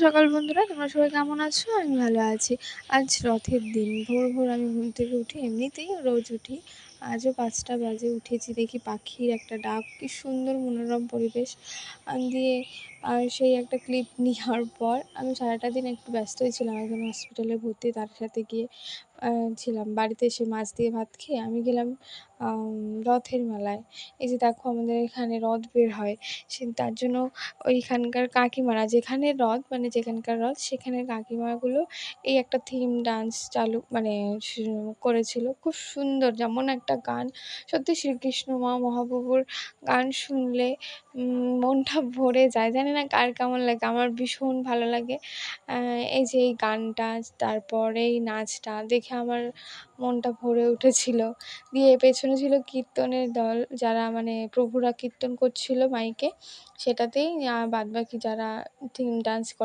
সকাল বন্ধুরা, তোমরা সবাই কেমন আছো? আমি ভালো আছি। আজ রথের দিন। ভোর আমি ঘুম থেকে উঠি, এমনিতেই রোজ উঠি। আজও ৫টা বাজে উঠেছি, দেখি পাখির একটা ডাক, কি সুন্দর মনোরম পরিবেশ। দিয়ে সেই একটা ক্লিপ নেওয়ার পর আমি সারাটা দিন একটু ব্যস্তই ছিলাম, একজন হসপিটালে ভর্তি, তার সাথে গিয়ে ছিলাম। বাড়িতে এসে মাছ দিয়ে ভাত খেয়ে আমি গেলাম রথের মেলায়। এই যে দেখো, আমাদের এখানে রথ বের হয়, তার জন্য ওইখানকার কাকিমারা, যেখানে রথ মানে যেখানকার রথ সেখানের কাকিমাগুলো এই একটা থিম ডান্স চালু মানে করেছিল। খুব সুন্দর, যেমন একটা গান, সত্যি শ্রীকৃষ্ণ মহাপ্রভুর গান শুনলে মনটা ভরে যায়। জানি না কার কেমন লাগে, আমার ভীষণ ভালো লাগে। এই যে এই গানটা, তারপরে এই নাচটা দেখে আমার মনটা ভরে উঠেছিল। দিয়ে পেছনে ছিল কীর্তনের দল, যারা মানে প্রভুরা কীর্তন করছিল মাইকে, সেটাতেই বাদবাকি যারা থিম ডান্স করে